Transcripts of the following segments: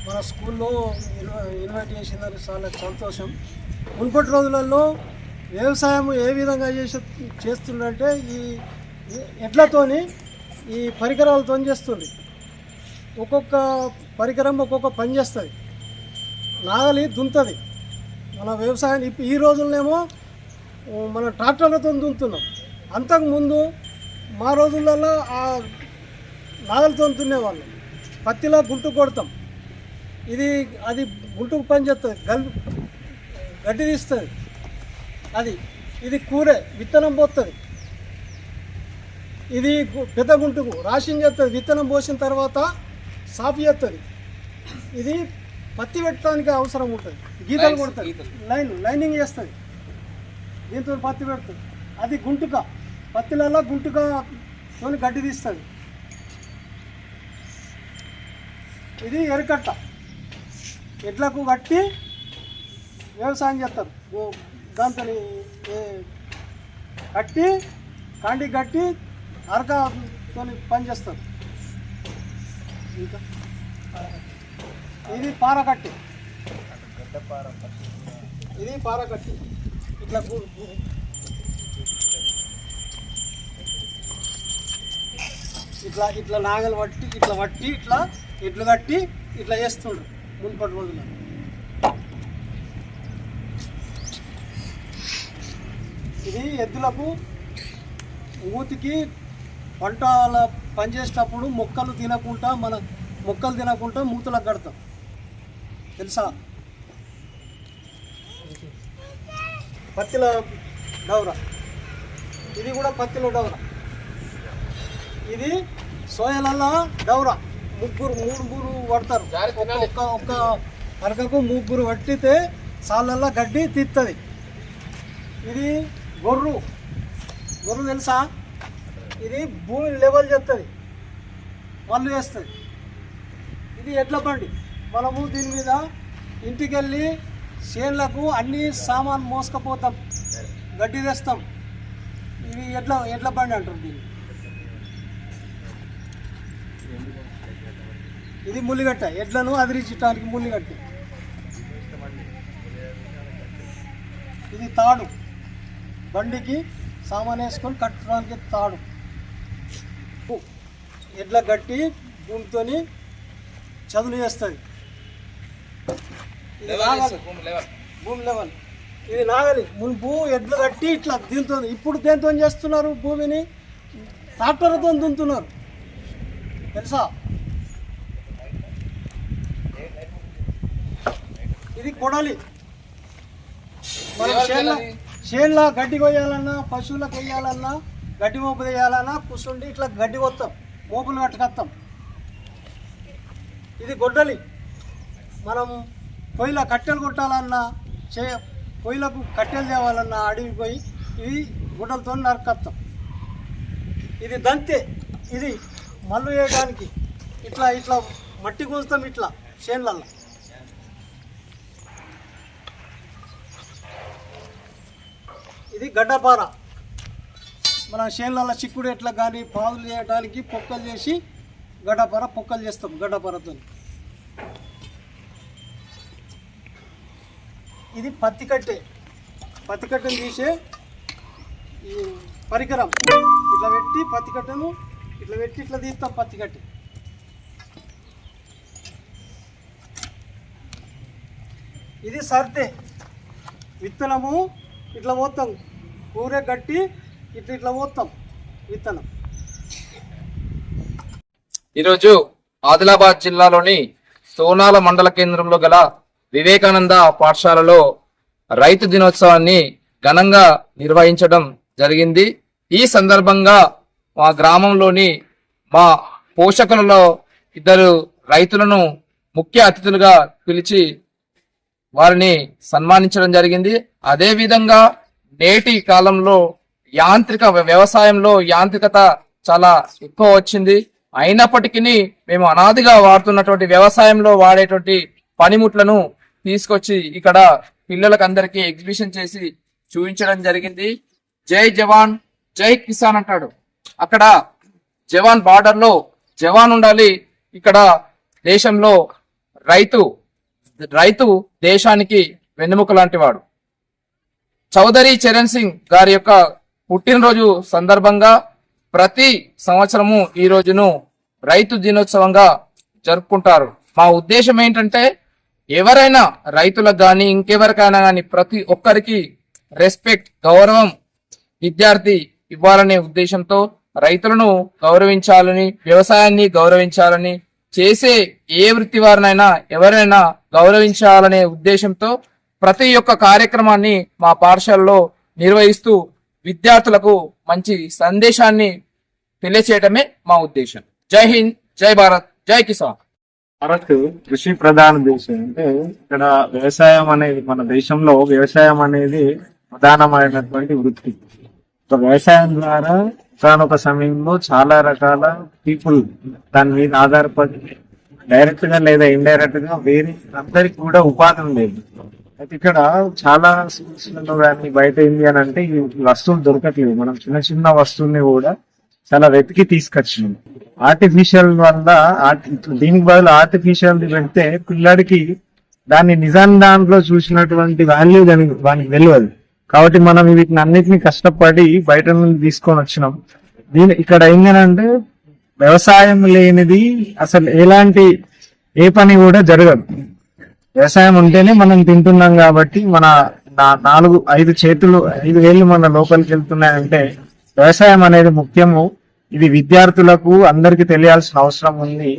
మన స్కూల్లో ఇన్వైట్ చేసిందని చాలా సంతోషం. మునుపటి రోజులలో వ్యవసాయం ఏ విధంగా చేస్తుందంటే ఈ ఎడ్లతోని ఈ పరికరాలతో చేస్తుంది. ఒక్కొక్క పరికరం ఒక్కొక్క పని చేస్తుంది. నాగలి దున్నుతుంది మన వ్యవసాయాన్ని. ఈ రోజుల్లోనేమో మన ట్రాక్టర్లతో దున్నుతున్నాం. అంతకుముందు మా రోజులలో ఆ నాగలితో దున్నేవాళ్ళు. పత్తిలో గుంటు కొడతాం, అది గుంటుకు పని చేస్తుంది, గడ్డి తీస్తుంది. ఇది కూరే విత్తనం పోతుంది. ఇది పెద్ద గుంటుకు రాషింగ్ చేస్తుంది, విత్తనం పోసిన తర్వాత సాఫ్ చేస్తుంది. ఇది పత్తి పెట్టడానికి అవసరం ఉంటుంది, గీతలు కొడుతుంది, లైనింగ్ చేస్తుంది, దీంతో పత్తి పెడుతుంది. అది గుంటుక, పత్తిలలో గుంటుకతో గడ్డి తీస్తుంది. ఇది ఎరకట్ట, ఎడ్లకు కట్టి వ్యవసాయం చేస్తారు. దాంతో కట్టి కాండి కట్టి అరకతో పని చేస్తారు. ఇంకా ఇది పారకట్టి, ఇది పారకట్టి. ఇట్లా ఇట్లా ఇట్లా నాగలు పట్టి ఇట్లా ఎడ్లు కట్టి ఇట్లా చేస్తుండ్రు మున్పటి రోజుల్లో. ఇది ఎద్దులకు ఊతికి పంటల పనిచేసేటప్పుడు మొక్కలు తినకుండా మూతలకు కడతాం, తెలుసా? పత్తిల డౌర, ఇది కూడా పత్తిలో డౌర. ఇది సోయలలో డౌర మూడు పడతారు. ఒక్క అరకకు ముగ్గురు పట్టితే సాళ్ళల్లో గడ్డి తీస్తుంది. ఇది గొర్రు తెలుసా? ఇది భూమి లెవెల్ చేస్తుంది, మళ్ళీ వేస్తుంది. ఇది ఎడ్ల బండి. మనము దీని మీద ఇంటికి వెళ్ళి చేన్లకు అన్ని సామాన్ మోసుకపోతాం, గడ్డి తెస్తాం. ఇది ఎడ్ల బండి అంటారు దీన్ని. ఇది ముల్లిగట్ట, ఎడ్లను అదిరించడానికి ముల్లిగట్ట. ఇది తాడు, బండికి సామాన్ వేసుకొని కట్టడానికి తాడు. ఎడ్ల గట్టి భూమితో చదును చేస్తుంది. ఇది నాగలి, భూమి లెవెల్. ఇది నాగలి. మునుపు ఎడ్లు కట్టి ఇట్లా దీంతో. ఇప్పుడు దేంతో చేస్తున్నారు? భూమిని ట్రాక్టర్లతో దున్నుతున్నారు, తెలుసా? ఇది కొడాలి. మనం చేన్లో గడ్డి కొయ్యాలన్నా, పశువులకు వేయాలన్నా, గడ్డి మోపు వేయాలన్నా కూర్చుండి ఇట్లా గడ్డి కొత్తాం, మోపులు కట్టుకొస్తాం. ఇది గొడ్డలి. మనం పొయ్యిలో కట్టెలు కొట్టాలన్నా, పొయ్యిలకు కట్టెలు తేవాలన్నా అడవికి పోయి ఇది గుడ్డలతో నరకొస్తాం. ఇది దంతే. ఇది మల్లు వేయడానికి ఇట్లా మట్టి గుంజుతాం ఇట్లా చేన్లల్లో. ఇది గడ్డపార. మన చేన్లలో చిక్కుడు ఎట్లా కానీ పాదులు చేయడానికి పొక్కలు చేసి పొక్కలు చేస్తాం గడ్డపారతో. ఇది పత్తి కట్టెను తీసే ఈ పరికరం. ఇట్లా పెట్టి పత్తి కట్టెను ఇట్లా తీస్తాం పత్తి కట్టె. ఇది సర్దే. విత్తనము ఇట్లా పోతాం, కూరే గట్టి ఇట్లా పోతాం విత్తనం. ఈరోజు ఆదిలాబాద్ జిల్లాలోని సోనాల మండల కేంద్రంలో గల వివేకానంద పాఠశాలలో రైతు దినోత్సవాన్ని ఘనంగా నిర్వహించడం జరిగింది. ఈ సందర్భంగా మా గ్రామంలోని మా పోషకులలో ఇద్దరు రైతులను ముఖ్య అతిథులుగా పిలిచి వారిని సన్మానించడం జరిగింది. అదే విధంగా నేటి కాలంలో వ్యవసాయంలో యాంత్రికత చాలా ఎక్కువ వచ్చింది. అయినప్పటికీ మేము అనాదిగా వాడుతున్నటువంటి వ్యవసాయంలో వాడేటువంటి పనిముట్లను తీసుకొచ్చి ఇక్కడ పిల్లలకు అందరికీ ఎగ్జిబిషన్ చేసి చూపించడం జరిగింది. జై జవాన్ జై కిసాన్ అంటాడు. అక్కడ జవాన్ బార్డర్ లో జవాన్ ఉండాలి, ఇక్కడ దేశంలో రైతు దేశానికి వెన్నెముక లాంటి వాడు. చౌదరి చరణ్ సింగ్ గారి యొక్క పుట్టినరోజు సందర్భంగా ప్రతి సంవత్సరము ఈ రోజును రైతు దినోత్సవంగా జరుపుకుంటారు. మా ఉద్దేశం ఏంటంటే ఎవరైనా రైతులకు కానీ ఇంకెవరికైనా కానీ ప్రతి ఒక్కరికి రెస్పెక్ట్, గౌరవం విద్యార్థి ఇవ్వాలనే ఉద్దేశంతో రైతులను గౌరవించాలని, వ్యవసాయాన్ని గౌరవించాలని, చేసే ఏ వృత్తి వారినైనా ఎవరైనా గౌరవించాలనే ఉద్దేశంతో ప్రతి ఒక్క కార్యక్రమాన్ని మా పాఠశాలలో నిర్వహిస్తూ విద్యార్థులకు మంచి సందేశాన్ని తెలియచేయటమే మా ఉద్దేశం. జై హింద్, జై భారత్, జై కిసాన్. భారత్ కృషి ప్రధాన దేశం. అంటే ఇక్కడ వ్యవసాయం అనేది, మన దేశంలో వ్యవసాయం అనేది ప్రధానమైనటువంటి వృత్తి. వ్యవసాయం ద్వారా ఒకనొక సమయంలో చాలా రకాల పీపుల్ దాని మీద ఆధారపడి డైరెక్ట్ గా లేదా ఇండైరెక్ట్ గా వేరే అందరికి కూడా ఉపాధి ఉండేది. అయితే ఇక్కడ చాలా స్కూల్స్లలో కానీ బయట ఏంటి అని అంటే ఈ వస్తువులు దొరకట్లేదు. మనం చిన్న చిన్న వస్తువుల్ని కూడా చాలా వెతికి తీసుకొచ్చినాం. ఆర్టిఫిషియల్ వల్ల దీనికి బదులు ఆర్టిఫిషియల్ పెడితే పిల్లడికి దాన్ని దాంట్లో చూసినటువంటి వాల్యూ వానికి తెలియదు. కాబట్టి మనం వీటిని అన్నిటిని కష్టపడి బయట నుండి తీసుకొని వచ్చినాం. ఇక్కడ ఏంటంటే వ్యవసాయం లేనిది అసలు ఏ పని కూడా జరగదు. వ్యవసాయం ఉంటేనే మనం తింటున్నాం. కాబట్టి మన 5 వేళ్ళు మన లోపలికి వెళ్తున్నాయంటే వ్యవసాయం అనేది ముఖ్యము. ఇది విద్యార్థులకు అందరికి తెలియాల్సిన అవసరం ఉంది.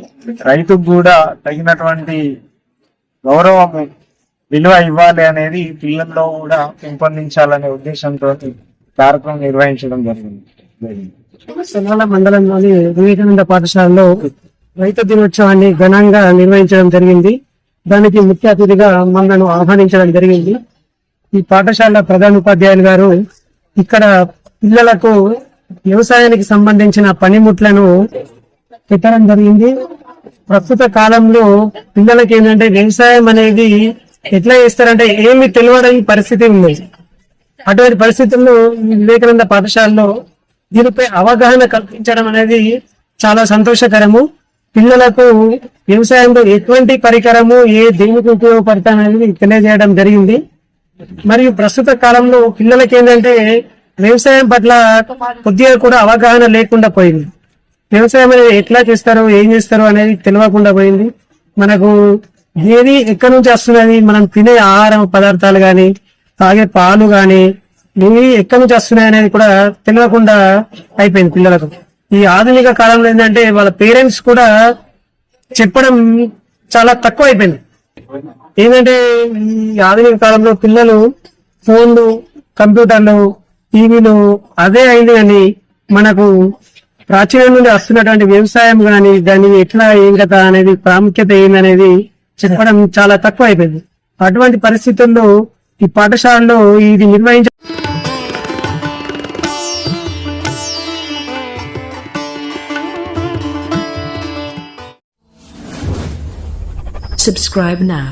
రైతుకు కూడా తగినటువంటి గౌరవం, విలువ ఇవ్వాలి అనేది పిల్లల్లో కూడా పెంపొందించాలనే ఉద్దేశంతో కార్యక్రమం నిర్వహించడం జరిగింది. సోనాల మండలంలోని వివేకానంద పాఠశాలలో రైతు దినోత్సవాన్ని ఘనంగా నిర్వహించడం జరిగింది. దానికి ముఖ్య అతిథిగా మనను ఆహ్వానించడం జరిగింది. ఈ పాఠశాల ప్రధానోపాధ్యాయులు గారు ఇక్కడ పిల్లలకు వ్యవసాయానికి సంబంధించిన పనిముట్లను పెట్టడం జరిగింది. ప్రస్తుత కాలంలో పిల్లలకి ఏంటంటే వ్యవసాయం అనేది ఎట్లా చేస్తారంటే ఏమి తెలియని పరిస్థితి ఉంది. అటువంటి పరిస్థితుల్లో ఈ వివేకానంద పాఠశాలలో దీనిపై అవగాహన కల్పించడం అనేది చాలా సంతోషకరము. పిల్లలకు వ్యవసాయంలో ఎటువంటి పరికరము దేనికి ఉపయోగపడతాం అనేది తెలియజేయడం జరిగింది. మరియు ప్రస్తుత కాలంలో పిల్లలకి ఏంటంటే వ్యవసాయం పట్ల కొద్దిగా కూడా అవగాహన లేకుండా పోయింది. వ్యవసాయం అనేది ఎట్లా చేస్తారు, ఏం చేస్తారు అనేది తెలియకుండా పోయింది. మనకు ఏది ఎక్కడి నుంచి వస్తున్నది, మనం తినే ఆహార పదార్థాలు గాని, తాగే పాలు గాని ఇవి ఎక్కడి నుంచి వస్తున్నాయి అనేది కూడా తెలియకుండా అయిపోయింది పిల్లలకు. ఈ ఆధునిక కాలంలో ఏంటంటే వాళ్ళ పేరెంట్స్ కూడా చెప్పడం చాలా తక్కువ అయిపోయింది. ఏంటంటే ఈ ఆధునిక కాలంలో పిల్లలు ఫోన్లు, కంప్యూటర్లు, టీవీలు అదే అయింది. కానీ మనకు ప్రాచీనం నుండి వస్తున్నటువంటి వ్యవసాయం కానీ దాని ఎట్లా ఏం కదా అనేది ప్రాముఖ్యత ఏందనేది చెప్పడం చాలా తక్కువ అయిపోయింది. అటువంటి పరిస్థితుల్లో ఈ పాఠశాలలో ఇది నిర్వహించ Subscribe now